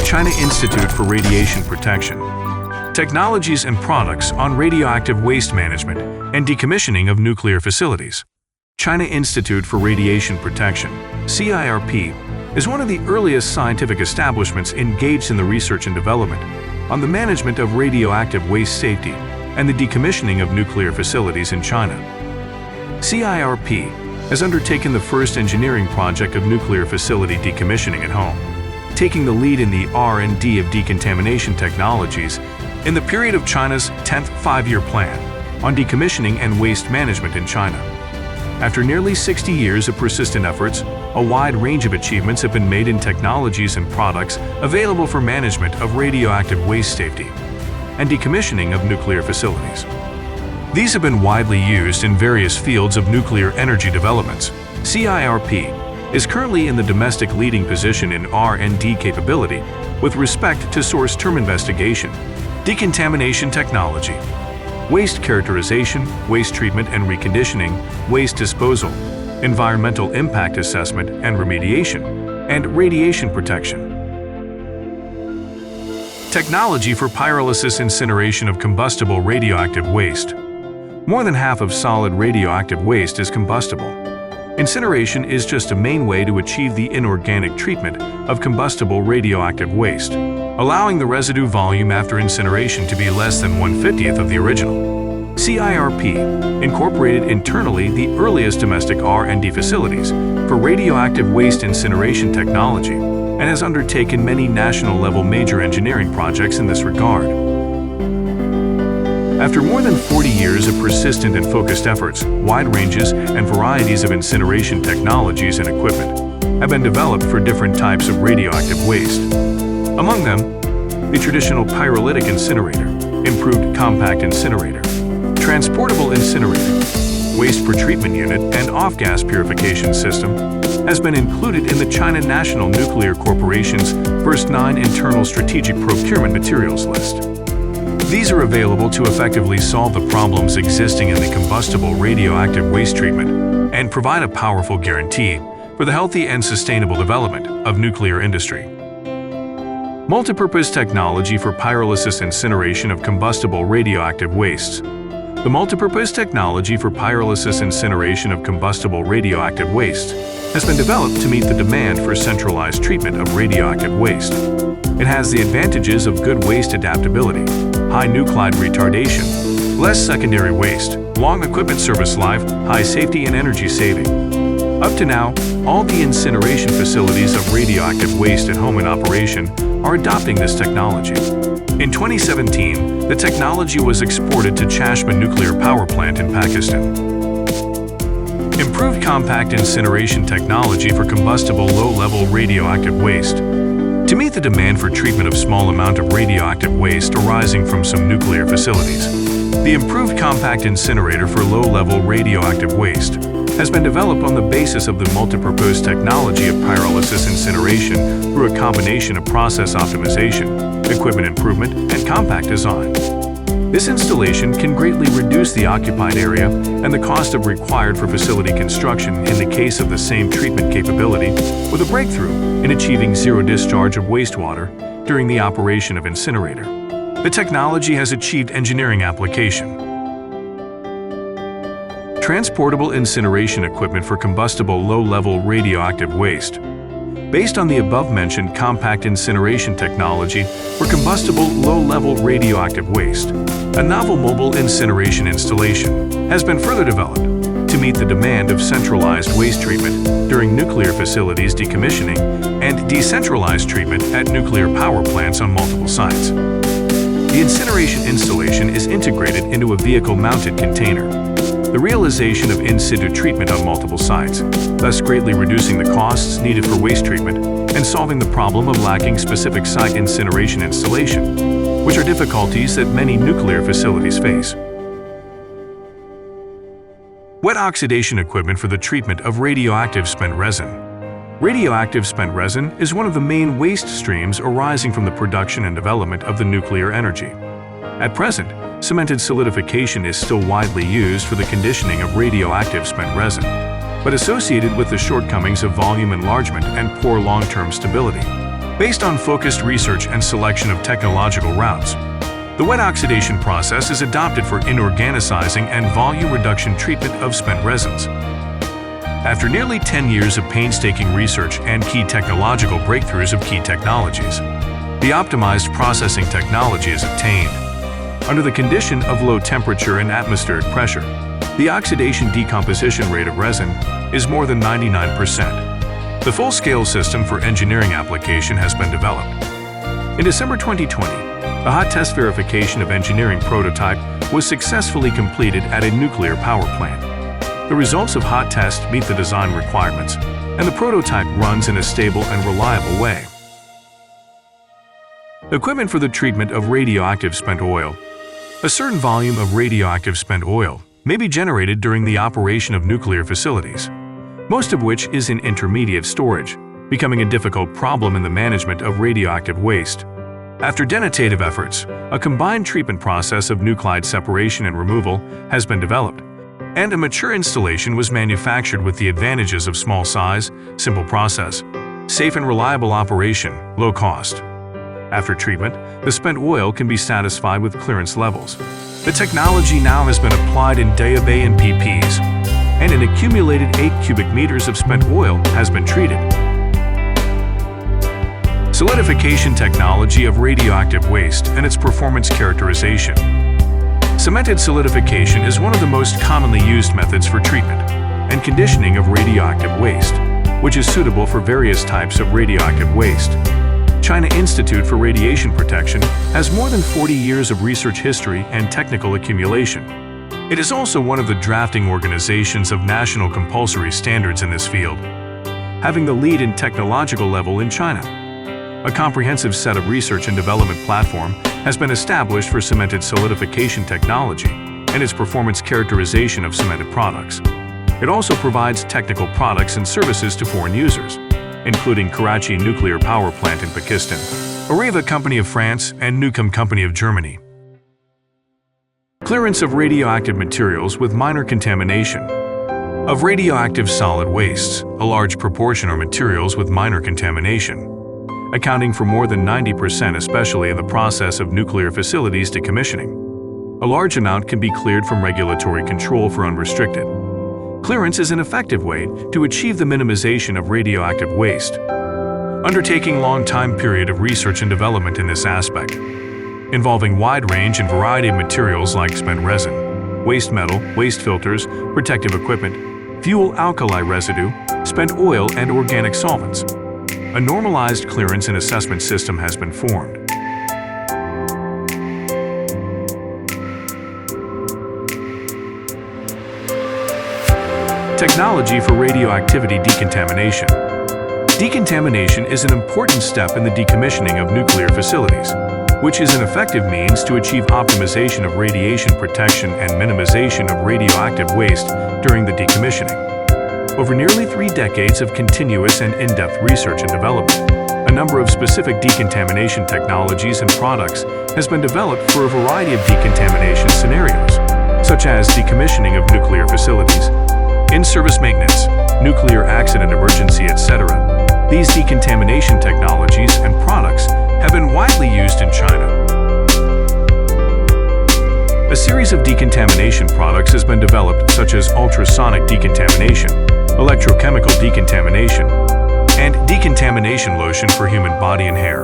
China Institute for Radiation Protection. Technologies and products on radioactive waste management and decommissioning of nuclear facilities. China Institute for Radiation Protection, CIRP, is one of the earliest scientific establishments engaged in the research and development on the management of radioactive waste safety and the decommissioning of nuclear facilities in China. CIRP has undertaken the first engineering project of nuclear facility decommissioning at home, taking the lead in the R&D of decontamination technologies in the period of China's 10th five-year plan on decommissioning and waste management in China. After nearly 60 years of persistent efforts, a wide range of achievements have been made in technologies and products available for management of radioactive waste safety and decommissioning of nuclear facilities. These have been widely used in various fields of nuclear energy developments. CIRP is currently in the domestic leading position in R&D capability with respect to source term investigation, decontamination technology, waste characterization, waste treatment and reconditioning, waste disposal, environmental impact assessment and remediation, and radiation protection. Technology for pyrolysis incineration of combustible radioactive waste. More than half of solid radioactive waste is combustible. Incineration is just a main way to achieve the inorganic treatment of combustible radioactive waste, allowing the residue volume after incineration to be less than 1/50th of the original. CIRP incorporated internally the earliest domestic R&D facilities for radioactive waste incineration technology and has undertaken many national-level major engineering projects in this regard. After more than 40 years of persistent and focused efforts, wide ranges and varieties of incineration technologies and equipment have been developed for different types of radioactive waste. Among them, the traditional pyrolytic incinerator, improved compact incinerator, transportable incinerator, waste pretreatment unit, and off-gas purification system has been included in the China National Nuclear Corporation's first 9 internal strategic procurement materials list. These are available to effectively solve the problems existing in the combustible radioactive waste treatment and provide a powerful guarantee for the healthy and sustainable development of nuclear industry. Multipurpose technology for pyrolysis incineration of combustible radioactive wastes. The multipurpose technology for pyrolysis incineration of combustible radioactive waste has been developed to meet the demand for centralized treatment of radioactive waste. It has the advantages of good waste adaptability, high nuclide retardation, less secondary waste, long equipment service life, high safety and energy saving. Up to now, all the incineration facilities of radioactive waste at home in operation are adopting this technology. In 2017, the technology was exported to Chashma Nuclear Power Plant in Pakistan. Improved compact incineration technology for combustible low-level radioactive waste. To meet the demand for treatment of small amount of radioactive waste arising from some nuclear facilities, the improved compact incinerator for low-level radioactive waste has been developed on the basis of the multipurpose technology of pyrolysis incineration through a combination of process optimization, equipment improvement, and compact design. This installation can greatly reduce the occupied area and the cost of required for facility construction in the case of the same treatment capability, with a breakthrough in achieving zero discharge of wastewater during the operation of incinerator. The technology has achieved engineering application. Transportable incineration equipment for combustible low-level radioactive waste. Based on the above-mentioned compact incineration technology for combustible low-level radioactive waste, a novel mobile incineration installation has been further developed to meet the demand of centralized waste treatment during nuclear facilities decommissioning and decentralized treatment at nuclear power plants on multiple sites. The incineration installation is integrated into a vehicle-mounted container. The realization of in-situ treatment on multiple sites, thus greatly reducing the costs needed for waste treatment and solving the problem of lacking specific site incineration installation, which are difficulties that many nuclear facilities face. Wet oxidation equipment for the treatment of radioactive spent resin. Radioactive spent resin is one of the main waste streams arising from the production and development of the nuclear energy. At present, cemented solidification is still widely used for the conditioning of radioactive spent resin, but associated with the shortcomings of volume enlargement and poor long-term stability. Based on focused research and selection of technological routes, the wet oxidation process is adopted for inorganicizing and volume reduction treatment of spent resins. After nearly 10 years of painstaking research and key technological breakthroughs of key technologies, the optimized processing technology is obtained. Under the condition of low temperature and atmospheric pressure, the oxidation decomposition rate of resin is more than 99%. The full-scale system for engineering application has been developed. In December 2020, the hot test verification of engineering prototype was successfully completed at a nuclear power plant. The results of hot test meet the design requirements, and the prototype runs in a stable and reliable way. Equipment for the treatment of radioactive spent oil. A certain volume of radioactive spent oil may be generated during the operation of nuclear facilities, most of which is in intermediate storage, becoming a difficult problem in the management of radioactive waste. After denotative efforts, a combined treatment process of nuclide separation and removal has been developed, and a mature installation was manufactured with the advantages of small size, simple process, safe and reliable operation, low cost. After treatment, the spent oil can be satisfied with clearance levels. The technology now has been applied in diabase and PPs, and an accumulated 8 cubic meters of spent oil has been treated. Solidification technology of radioactive waste and its performance characterization. Cemented solidification is one of the most commonly used methods for treatment and conditioning of radioactive waste, which is suitable for various types of radioactive waste. China Institute for Radiation Protection has more than 40 years of research history and technical accumulation. It is also one of the drafting organizations of national compulsory standards in this field, having the lead in technological level in China. A comprehensive set of research and development platform has been established for cemented solidification technology and its performance characterization of cemented products. It also provides technical products and services to foreign users, including Karachi Nuclear Power Plant in Pakistan, Areva Company of France, and Nucom Company of Germany. Clearance of radioactive materials with minor contamination. Of radioactive solid wastes, a large proportion are materials with minor contamination, accounting for more than 90%, especially in the process of nuclear facilities decommissioning. A large amount can be cleared from regulatory control for unrestricted. Clearance is an effective way to achieve the minimization of radioactive waste. Undertaking long time period of research and development in this aspect, involving wide range and variety of materials like spent resin, waste metal, waste filters, protective equipment, fuel alkali residue, spent oil, and organic solvents. A normalized clearance and assessment system has been formed. Technology for radioactivity decontamination. Decontamination is an important step in the decommissioning of nuclear facilities, which is an effective means to achieve optimization of radiation protection and minimization of radioactive waste during the decommissioning. Over nearly 3 decades of continuous and in-depth research and development, a number of specific decontamination technologies and products has been developed for a variety of decontamination scenarios, such as decommissioning of nuclear facilities, in-service maintenance, nuclear accident emergency, etc. These decontamination technologies and products have been widely used in China. A series of decontamination products has been developed, such as ultrasonic decontamination, electrochemical decontamination, and decontamination lotion for human body and hair.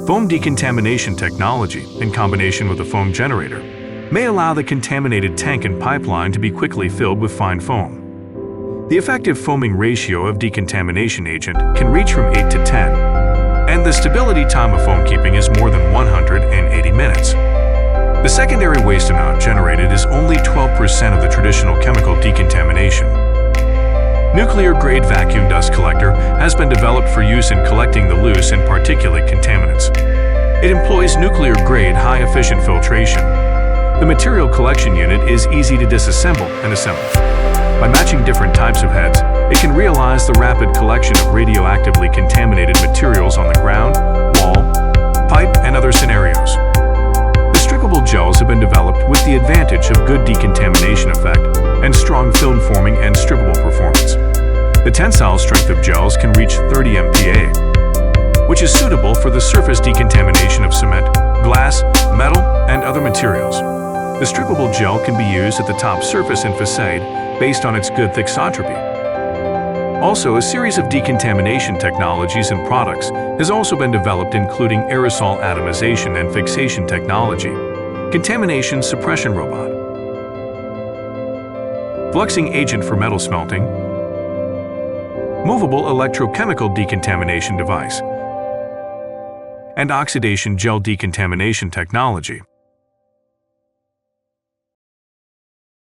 Foam decontamination technology, in combination with a foam generator, may allow the contaminated tank and pipeline to be quickly filled with fine foam. The effective foaming ratio of decontamination agent can reach from 8 to 10, and the stability time of foam keeping is more than 180 minutes. The secondary waste amount generated is only 12% of the traditional chemical decontamination. Nuclear-grade vacuum dust collector has been developed for use in collecting the loose and particulate contaminants. It employs nuclear-grade high-efficient filtration. The material collection unit is easy to disassemble and assemble. By matching different types of heads, it can realize the rapid collection of radioactively contaminated materials on the ground, wall, pipe, and other scenarios. The strippable gels have been developed with the advantage of good decontamination effect and strong film forming and strippable performance. The tensile strength of gels can reach 30 MPa. which is suitable for the surface decontamination of cement, glass, metal, and other materials. The strippable gel can be used at the top surface and facade based on its good thixotropy. Also, a series of decontamination technologies and products has also been developed, including aerosol atomization and fixation technology, contamination suppression robot, fluxing agent for metal smelting, movable electrochemical decontamination device, and oxidation gel decontamination technology.